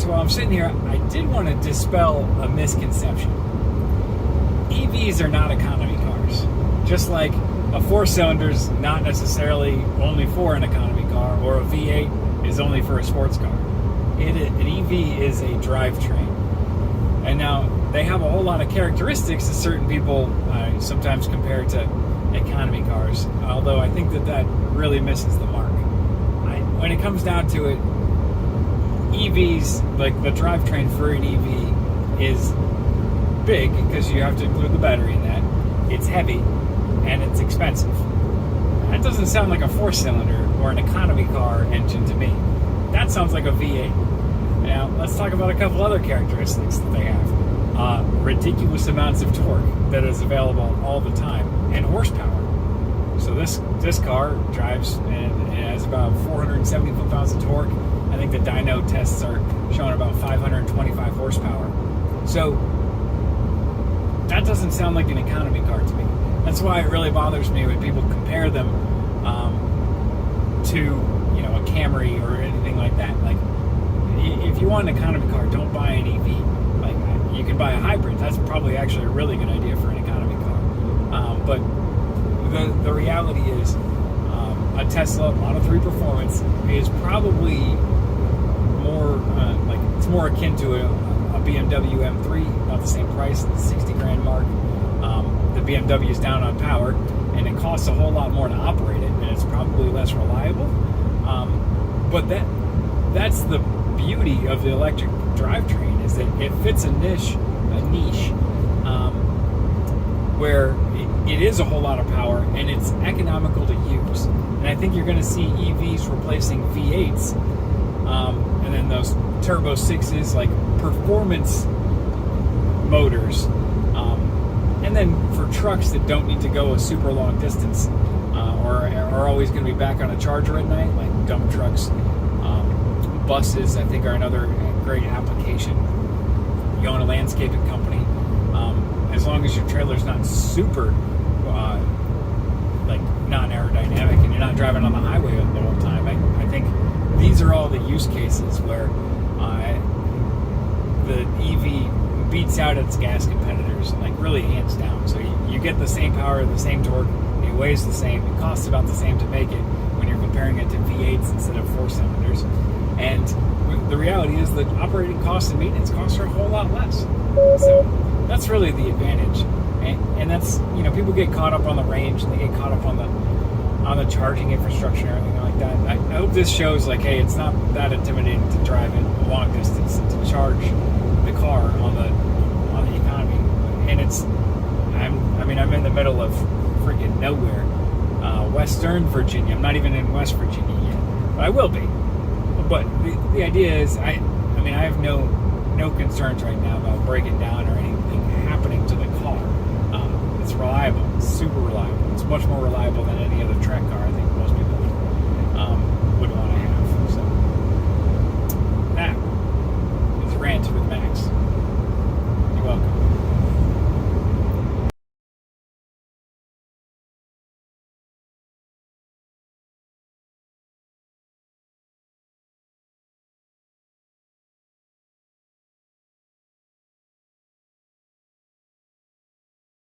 so while I'm sitting here, I did want to dispel a misconception. EVs are not economy cars. Just like a 4-cylinder is not necessarily only for an economy car, or a V8 is only for a sports car. An EV is a drivetrain. And now, they have a whole lot of characteristics that certain people sometimes compare to economy cars, although I think that really misses the mark. When it comes down to it, EVs, like the drivetrain for an EV, is big because you have to include the battery in that. It's heavy and it's expensive. That doesn't sound like a 4-cylinder or an economy car engine to me. That sounds like a V8. Now, let's talk about a couple other characteristics that they have. Ridiculous amounts of torque that is available all the time, and horsepower. So this car drives and it has about 470 foot-pounds of torque. I think the dyno tests are showing about 525 horsepower. So that doesn't sound like an economy car to me. That's why it really bothers me when people compare them to, a Camry or anything like that. Like, if you want an economy car, don't buy an EV. Like, you can buy a hybrid. That's probably actually a really good idea for an economy car. But the reality is, a Tesla Model 3 Performance is probably more it's more akin to a BMW M3, about the same price, the 60 grand mark. The BMW is down on power, and it costs a whole lot more to operate it, and it's probably less reliable. But that's the beauty of the electric drivetrain, is that it fits a niche where it is a whole lot of power and it's economical to use. And I think you're going to see EVs replacing V8s, and then those Turbo 6s, like performance motors. And then for trucks that don't need to go a super long distance, or are always going to be back on a charger at night, like dump trucks. Buses, I think, are another great application. You own a landscaping company, as long as your trailer's not super non-aerodynamic and you're not driving on the highway the whole time. I think these are all the use cases where the EV beats out its gas competitors, like really hands down. So you get the same power, the same torque, it weighs the same, it costs about the same to make it when you're comparing it to V8s instead of 4-cylinders. And the reality is that operating costs and maintenance costs are a whole lot less. So that's really the advantage. And that's, people get caught up on the range, and they get caught up on the charging infrastructure and everything like that. I hope this shows, like, hey, it's not that intimidating to drive it a long distance and to charge the car on the economy. And I'm in the middle of freaking nowhere, Western Virginia. I'm not even in West Virginia yet, but I will be. But the idea is, I have no concerns right now about breaking down or anything happening to the car. It's reliable. It's super reliable. It's much more reliable than any other track car, I think.